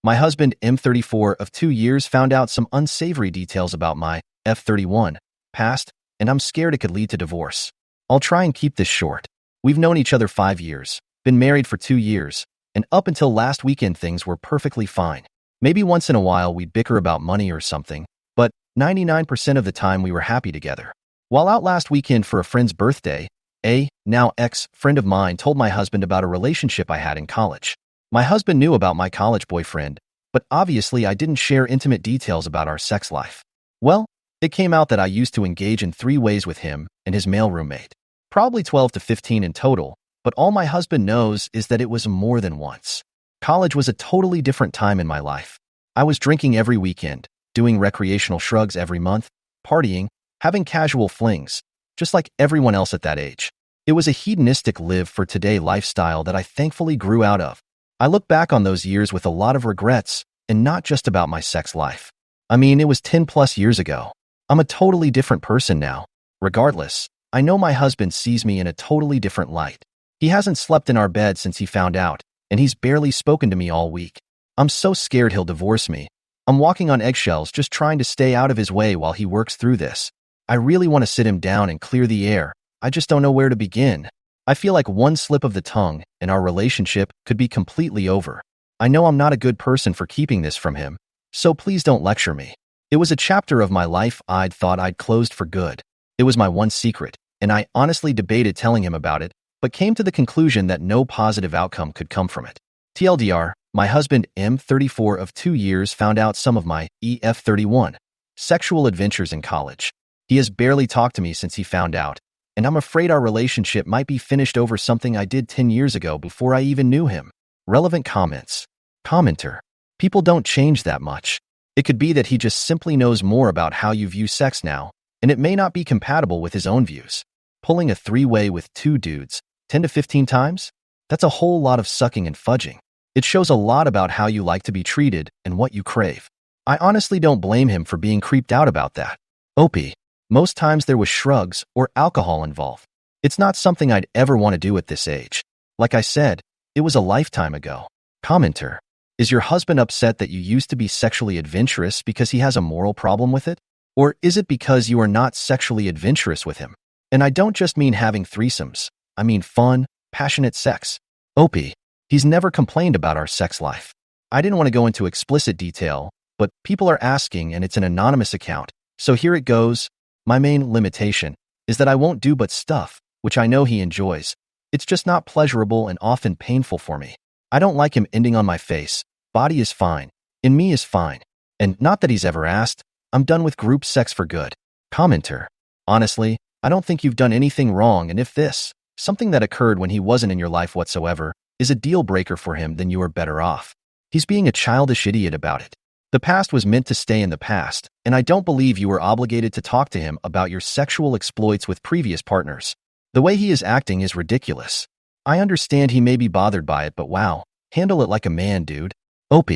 My husband, M34 of 2 years, found out some unsavory details about my F31 past, and I'm scared it could lead to divorce. I'll try and keep this short. We've known each other 5 years, been married for 2 years, and up until last weekend things were perfectly fine. Maybe once in a while we'd bicker about money or something, but 99% of the time we were happy together. While out last weekend for a friend's birthday, a now ex-friend of mine told my husband about a relationship I had in college. My husband knew about my college boyfriend, but obviously I didn't share intimate details about our sex life. Well, it came out that I used to engage in 3 ways with him and his male roommate. Probably 12 to 15 in total, but all my husband knows is that it was more than once. College was a totally different time in my life. I was drinking every weekend, doing recreational shrugs every month, partying, having casual flings, just like everyone else at that age. It was a hedonistic live-for-today lifestyle that I thankfully grew out of. I look back on those years with a lot of regrets, and not just about my sex life. I mean, it was 10 plus years ago. I'm a totally different person now. Regardless, I know my husband sees me in a totally different light. He hasn't slept in our bed since he found out, and he's barely spoken to me all week. I'm so scared he'll divorce me. I'm walking on eggshells just trying to stay out of his way while he works through this. I really want to sit him down and clear the air. I just don't know where to begin. I feel like one slip of the tongue and our relationship could be completely over. I know I'm not a good person for keeping this from him, so please don't lecture me. It was a chapter of my life I'd thought I'd closed for good. It was my one secret, and I honestly debated telling him about it, but came to the conclusion that no positive outcome could come from it. TLDR, my husband M34 of 2 years found out some of my EF31 sexual adventures in college. He has barely talked to me since he found out, and I'm afraid our relationship might be finished over something I did 10 years ago before I even knew him. Relevant comments. Commenter. People don't change that much. It could be that he just simply knows more about how you view sex now, and it may not be compatible with his own views. Pulling a 3-way with 2 dudes 10 to 15 times? That's a whole lot of sucking and fudging. It shows a lot about how you like to be treated and what you crave. I honestly don't blame him for being creeped out about that. OP. Most times there was shrugs or alcohol involved. It's not something I'd ever want to do at this age. Like I said, it was a lifetime ago. Commenter. Is your husband upset that you used to be sexually adventurous because he has a moral problem with it? Or is it because you are not sexually adventurous with him? And I don't just mean having threesomes. I mean fun, passionate sex. OP. He's never complained about our sex life. I didn't want to go into explicit detail, but people are asking and it's an anonymous account. So here it goes. My main limitation is that I won't do but stuff, which I know he enjoys. It's just not pleasurable and often painful for me. I don't like him ending on my face. Body is fine. In me is fine. And not that he's ever asked. I'm done with group sex for good. Commenter. Honestly, I don't think you've done anything wrong, and if this, something that occurred when he wasn't in your life whatsoever, is a deal breaker for him, then you are better off. He's being a childish idiot about it. The past was meant to stay in the past, and I don't believe you were obligated to talk to him about your sexual exploits with previous partners. The way he is acting is ridiculous. I understand he may be bothered by it, but wow, handle it like a man, dude. OP.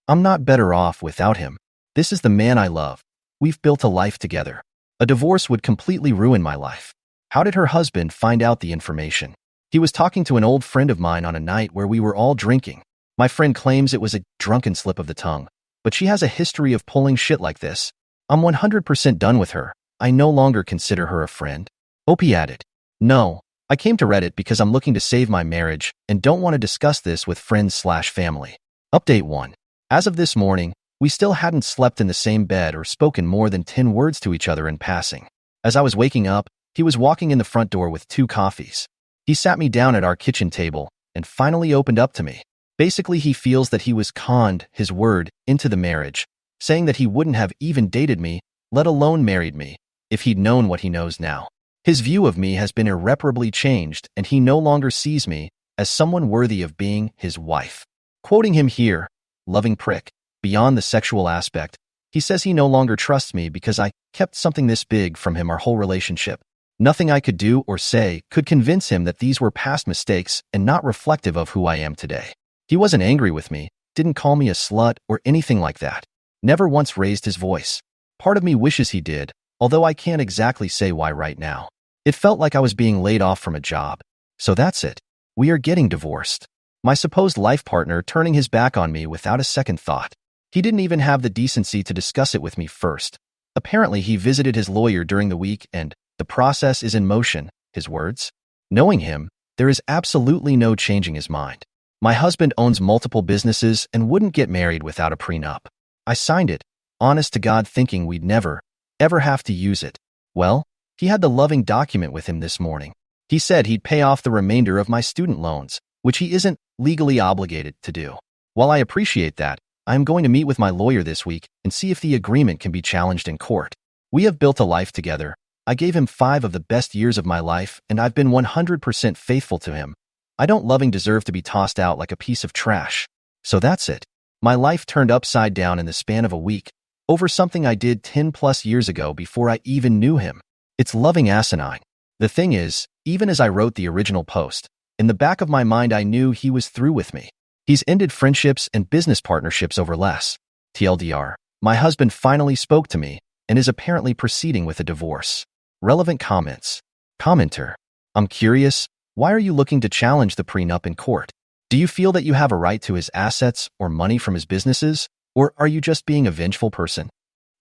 I'm not better off without him. This is the man I love. We've built a life together. A divorce would completely ruin my life. How did her husband find out the information? He was talking to an old friend of mine on a night where we were all drinking. My friend claims it was a drunken slip of the tongue, but she has a history of pulling shit like this. I'm 100% done with her. I no longer consider her a friend. OP added. No, I came to Reddit because I'm looking to save my marriage and don't want to discuss this with friends/family. Update 1. As of this morning, we still hadn't slept in the same bed or spoken more than 10 words to each other in passing. As I was waking up, he was walking in the front door with 2 coffees. He sat me down at our kitchen table and finally opened up to me. Basically, he feels that he was conned, his word, into the marriage, saying that he wouldn't have even dated me, let alone married me, if he'd known what he knows now. His view of me has been irreparably changed, and he no longer sees me as someone worthy of being his wife. Quoting him here, loving prick, beyond the sexual aspect, he says he no longer trusts me because I kept something this big from him our whole relationship. Nothing I could do or say could convince him that these were past mistakes and not reflective of who I am today. He wasn't angry with me, didn't call me a slut or anything like that. Never once raised his voice. Part of me wishes he did, although I can't exactly say why right now. It felt like I was being laid off from a job. So that's it. We are getting divorced. My supposed life partner turning his back on me without a second thought. He didn't even have the decency to discuss it with me first. Apparently, he visited his lawyer during the week and the process is in motion, his words. Knowing him, there is absolutely no changing his mind. My husband owns multiple businesses and wouldn't get married without a prenup. I signed it, honest to God, thinking we'd never, ever have to use it. Well, he had the loving document with him this morning. He said he'd pay off the remainder of my student loans, which he isn't legally obligated to do. While I appreciate that, I am going to meet with my lawyer this week and see if the agreement can be challenged in court. We have built a life together. I gave him 5 of the best years of my life, and I've been 100% faithful to him. I don't loving deserve to be tossed out like a piece of trash. So that's it. My life turned upside down in the span of a week, over something I did 10 plus years ago before I even knew him. It's loving asinine. The thing is, even as I wrote the original post, in the back of my mind I knew he was through with me. He's ended friendships and business partnerships over less. TLDR, my husband finally spoke to me and is apparently proceeding with a divorce. Relevant comments. Commenter, I'm curious, why are you looking to challenge the prenup in court? Do you feel that you have a right to his assets or money from his businesses, or are you just being a vengeful person?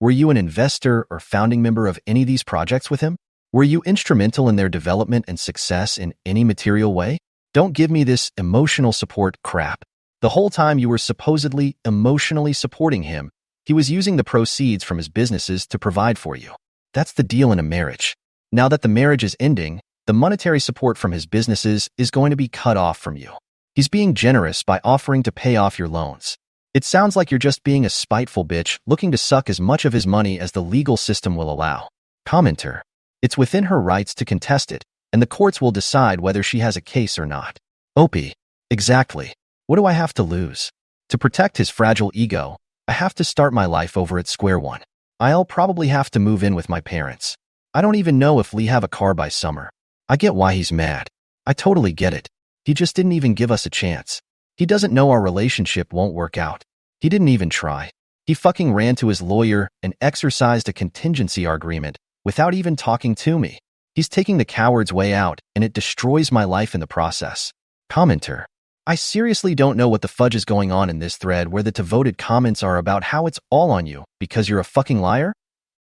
Were you an investor or founding member of any of these projects with him? Were you instrumental in their development and success in any material way? Don't give me this emotional support crap. The whole time you were supposedly emotionally supporting him, he was using the proceeds from his businesses to provide for you. That's the deal in a marriage. Now that the marriage is ending, the monetary support from his businesses is going to be cut off from you. He's being generous by offering to pay off your loans. It sounds like you're just being a spiteful bitch looking to suck as much of his money as the legal system will allow. Commenter, it's within her rights to contest it, and the courts will decide whether she has a case or not. Opie, exactly. What do I have to lose? To protect his fragile ego, I have to start my life over at square one. I'll probably have to move in with my parents. I don't even know if Lee have a car by summer. I get why he's mad. I totally get it. He just didn't even give us a chance. He doesn't know our relationship won't work out. He didn't even try. He fucking ran to his lawyer and exercised a contingency agreement without even talking to me. He's taking the coward's way out, and it destroys my life in the process. Commenter, I seriously don't know what the fudge is going on in this thread where the devoted comments are about how it's all on you because you're a fucking liar?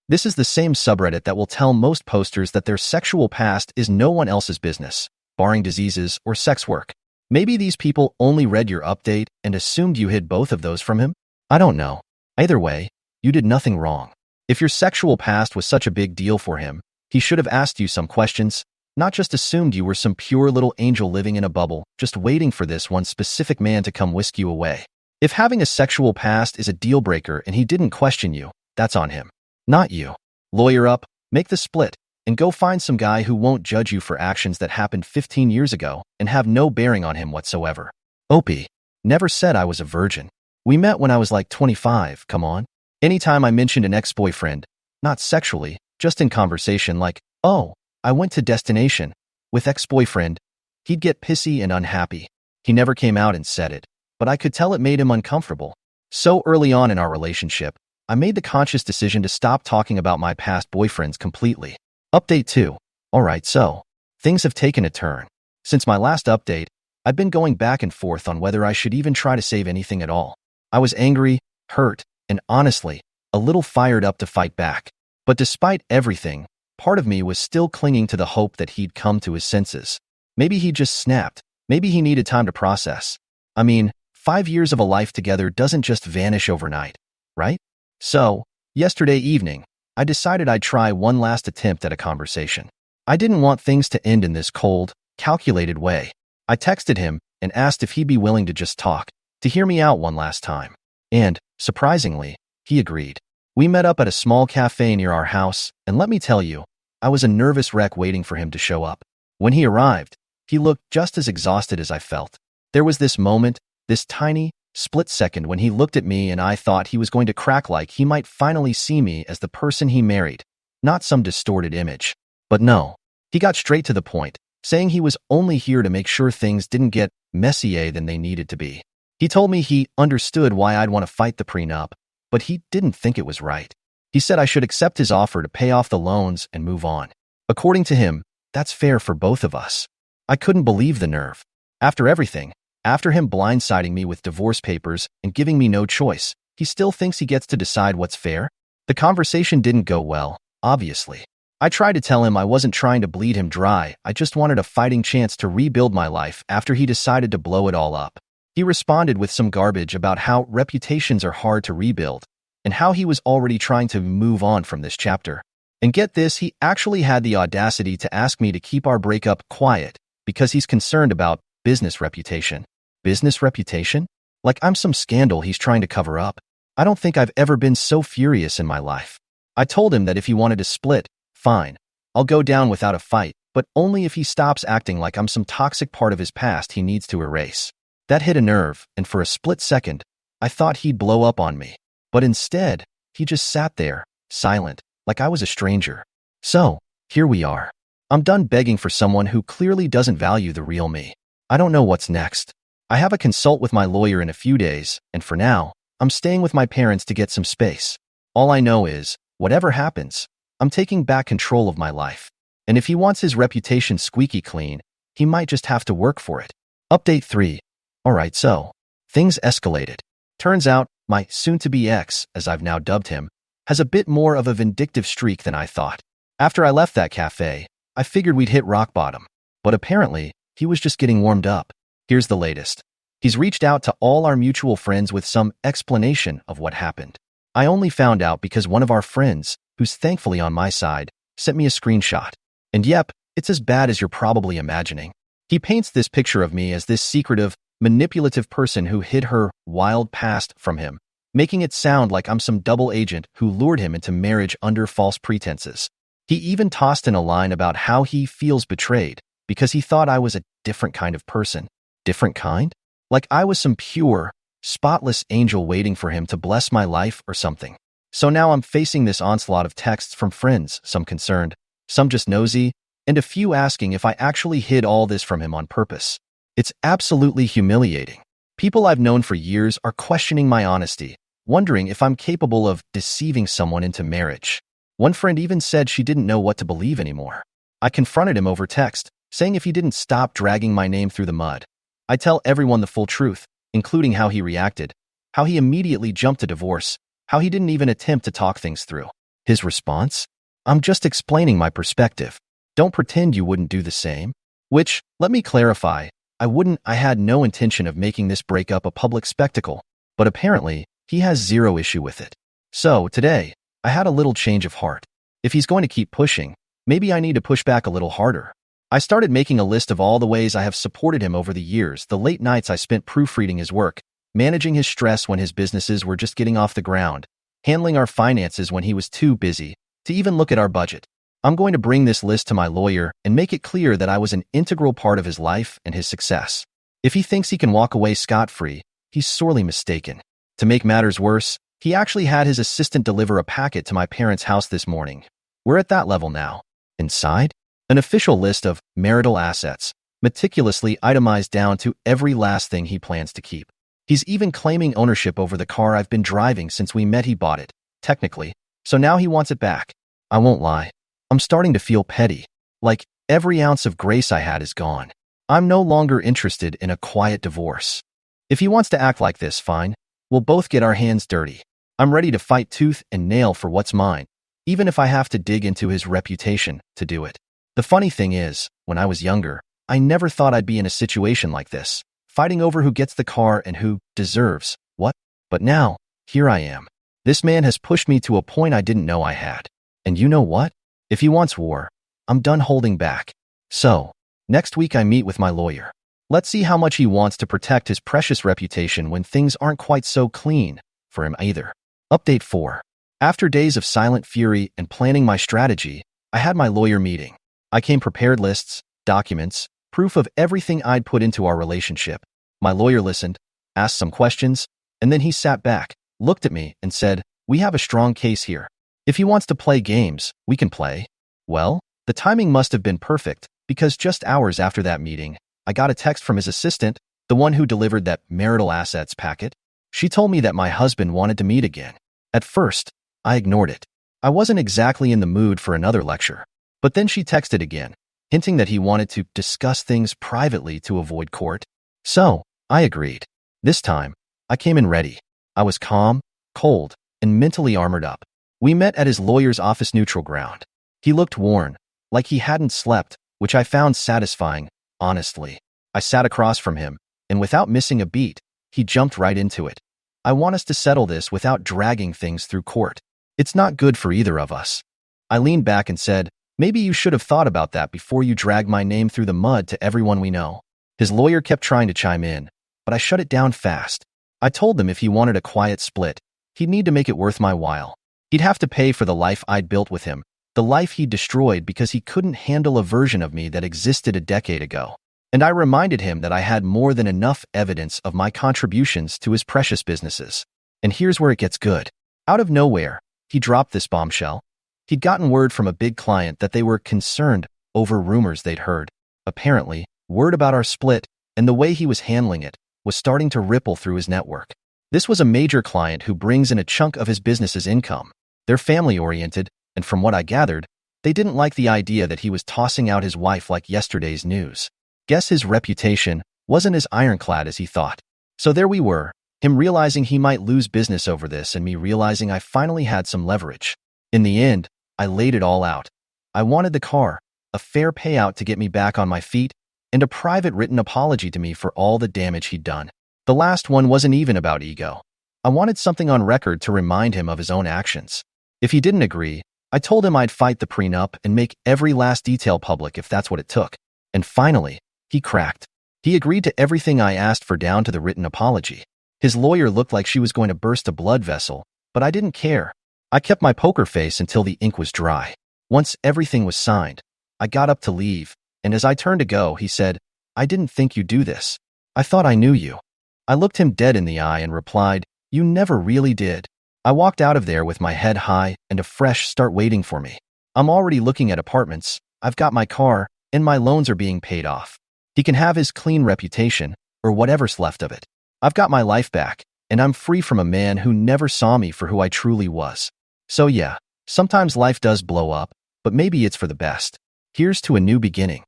This is the same subreddit that will tell most posters that their sexual past is no one else's business, barring diseases or sex work. Maybe these people only read your update and assumed you hid both of those from him? I don't know. Either way, you did nothing wrong. If your sexual past was such a big deal for him, he should have asked you some questions, not just assumed you were some pure little angel living in a bubble, just waiting for this one specific man to come whisk you away. If having a sexual past is a deal breaker and he didn't question you, that's on him, not you. Lawyer up, make the split, and go find some guy who won't judge you for actions that happened 15 years ago and have no bearing on him whatsoever. Opie, never said I was a virgin. We met when I was like 25, come on. Anytime I mentioned an ex-boyfriend, not sexually, just in conversation like, oh, I went to destination with ex-boyfriend, he'd get pissy and unhappy. He never came out and said it, but I could tell it made him uncomfortable. So early on in our relationship, I made the conscious decision to stop talking about my past boyfriends completely. Update 2. Alright, so things have taken a turn. Since my last update, I've been going back and forth on whether I should even try to save anything at all. I was angry, hurt, and honestly, a little fired up to fight back. But despite everything, part of me was still clinging to the hope that he'd come to his senses. Maybe he just snapped. Maybe he needed time to process. I mean, 5 years of a life together doesn't just vanish overnight, right? So, yesterday evening, I decided I'd try one last attempt at a conversation. I didn't want things to end in this cold, calculated way. I texted him and asked if he'd be willing to just talk, to hear me out one last time. And, surprisingly, he agreed. We met up at a small cafe near our house, and let me tell you, I was a nervous wreck waiting for him to show up. When he arrived, he looked just as exhausted as I felt. There was this moment, this tiny, split second when he looked at me and I thought he was going to crack like he might finally see me as the person he married, not some distorted image. But no, he got straight to the point, saying he was only here to make sure things didn't get messier than they needed to be. He told me he understood why I'd want to fight the prenup, but he didn't think it was right. He said I should accept his offer to pay off the loans and move on. According to him, that's fair for both of us. I couldn't believe the nerve. After everything, After him blindsiding me with divorce papers and giving me no choice, he still thinks he gets to decide what's fair? The conversation didn't go well, obviously. I tried to tell him I wasn't trying to bleed him dry, I just wanted a fighting chance to rebuild my life after he decided to blow it all up. He responded with some garbage about how reputations are hard to rebuild, and how he was already trying to move on from this chapter. And get this, he actually had the audacity to ask me to keep our breakup quiet because he's concerned about business reputation. Business reputation? Like I'm some scandal he's trying to cover up. I don't think I've ever been so furious in my life. I told him that if he wanted to split, fine. I'll go down without a fight, but only if he stops acting like I'm some toxic part of his past he needs to erase. That hit a nerve, and for a split second, I thought he'd blow up on me. But instead, he just sat there, silent, like I was a stranger. So, here we are. I'm done begging for someone who clearly doesn't value the real me. I don't know what's next. I have a consult with my lawyer in a few days, and for now, I'm staying with my parents to get some space. All I know is, whatever happens, I'm taking back control of my life. And if he wants his reputation squeaky clean, he might just have to work for it. Update 3. Alright, so, things escalated. Turns out, my soon-to-be ex, as I've now dubbed him, has a bit more of a vindictive streak than I thought. After I left that cafe, I figured we'd hit rock bottom. But apparently, he was just getting warmed up. Here's the latest. He's reached out to all our mutual friends with some explanation of what happened. I only found out because one of our friends, who's thankfully on my side, sent me a screenshot. And yep, it's as bad as you're probably imagining. He paints this picture of me as this secretive, manipulative person who hid her wild past from him, making it sound like I'm some double agent who lured him into marriage under false pretenses. He even tossed in a line about how he feels betrayed because he thought I was a different kind of person. Different kind? Like I was some pure, spotless angel waiting for him to bless my life or something. So now I'm facing this onslaught of texts from friends, some concerned, some just nosy, and a few asking if I actually hid all this from him on purpose. It's absolutely humiliating. People I've known for years are questioning my honesty, wondering if I'm capable of deceiving someone into marriage. One friend even said she didn't know what to believe anymore. I confronted him over text, saying if he didn't stop dragging my name through the mud, I'd tell everyone the full truth, including how he reacted, how he immediately jumped to divorce, how he didn't even attempt to talk things through. His response? I'm just explaining my perspective. Don't pretend you wouldn't do the same. Which, let me clarify, I had no intention of making this breakup a public spectacle, but apparently, he has zero issue with it. So, today, I had a little change of heart. If he's going to keep pushing, maybe I need to push back a little harder. I started making a list of all the ways I have supported him over the years, the late nights I spent proofreading his work, managing his stress when his businesses were just getting off the ground, handling our finances when he was too busy to even look at our budget. I'm going to bring this list to my lawyer and make it clear that I was an integral part of his life and his success. If he thinks he can walk away scot-free, he's sorely mistaken. To make matters worse, he actually had his assistant deliver a packet to my parents' house this morning. We're at that level now. Inside? An official list of marital assets, meticulously itemized down to every last thing he plans to keep. He's even claiming ownership over the car I've been driving since we met. He bought it, technically, so now he wants it back. I won't lie. I'm starting to feel petty. Like, every ounce of grace I had is gone. I'm no longer interested in a quiet divorce. If he wants to act like this, fine. We'll both get our hands dirty. I'm ready to fight tooth and nail for what's mine, even if I have to dig into his reputation to do it. The funny thing is, when I was younger, I never thought I'd be in a situation like this, fighting over who gets the car and who deserves what. But now, here I am. This man has pushed me to a point I didn't know I had. And you know what? If he wants war, I'm done holding back. So, next week I meet with my lawyer. Let's see how much he wants to protect his precious reputation when things aren't quite so clean for him either. Update 4. After days of silent fury and planning my strategy, I had my lawyer meeting. I came prepared: lists, documents, proof of everything I'd put into our relationship. My lawyer listened, asked some questions, and then he sat back, looked at me, and said, "We have a strong case here. If he wants to play games, we can play." Well, the timing must have been perfect, because just hours after that meeting, I got a text from his assistant, the one who delivered that marital assets packet. She told me that my husband wanted to meet again. At first, I ignored it. I wasn't exactly in the mood for another lecture. But then she texted again, hinting that he wanted to discuss things privately to avoid court. So, I agreed. This time, I came in ready. I was calm, cold, and mentally armored up. We met at his lawyer's office neutral ground. He looked worn, like he hadn't slept, which I found satisfying, honestly. I sat across from him, and without missing a beat, he jumped right into it. I want us to settle this without dragging things through court. It's not good for either of us. I leaned back and said, maybe you should have thought about that before you drag my name through the mud to everyone we know. His lawyer kept trying to chime in, but I shut it down fast. I told him if he wanted a quiet split, he'd need to make it worth my while. He'd have to pay for the life I'd built with him, the life he'd destroyed because he couldn't handle a version of me that existed a decade ago. And I reminded him that I had more than enough evidence of my contributions to his precious businesses. And here's where it gets good. Out of nowhere, he dropped this bombshell. He'd gotten word from a big client that they were concerned over rumors they'd heard. Apparently, word about our split and the way he was handling it was starting to ripple through his network. This was a major client who brings in a chunk of his business's income. They're family-oriented, and from what I gathered, they didn't like the idea that he was tossing out his wife like yesterday's news. Guess his reputation wasn't as ironclad as he thought. So there we were, him realizing he might lose business over this and me realizing I finally had some leverage. In the end, I laid it all out. I wanted the car, a fair payout to get me back on my feet, and a private written apology to me for all the damage he'd done. The last one wasn't even about ego. I wanted something on record to remind him of his own actions. If he didn't agree, I told him I'd fight the prenup and make every last detail public if that's what it took. And finally, he cracked. He agreed to everything I asked for down to the written apology. His lawyer looked like she was going to burst a blood vessel, but I didn't care. I kept my poker face until the ink was dry. Once everything was signed, I got up to leave, and as I turned to go, he said, I didn't think you'd do this. I thought I knew you. I looked him dead in the eye and replied, you never really did. I walked out of there with my head high and a fresh start waiting for me. I'm already looking at apartments, I've got my car, and my loans are being paid off. He can have his clean reputation, or whatever's left of it. I've got my life back, and I'm free from a man who never saw me for who I truly was. So yeah, sometimes life does blow up, but maybe it's for the best. Here's to a new beginning.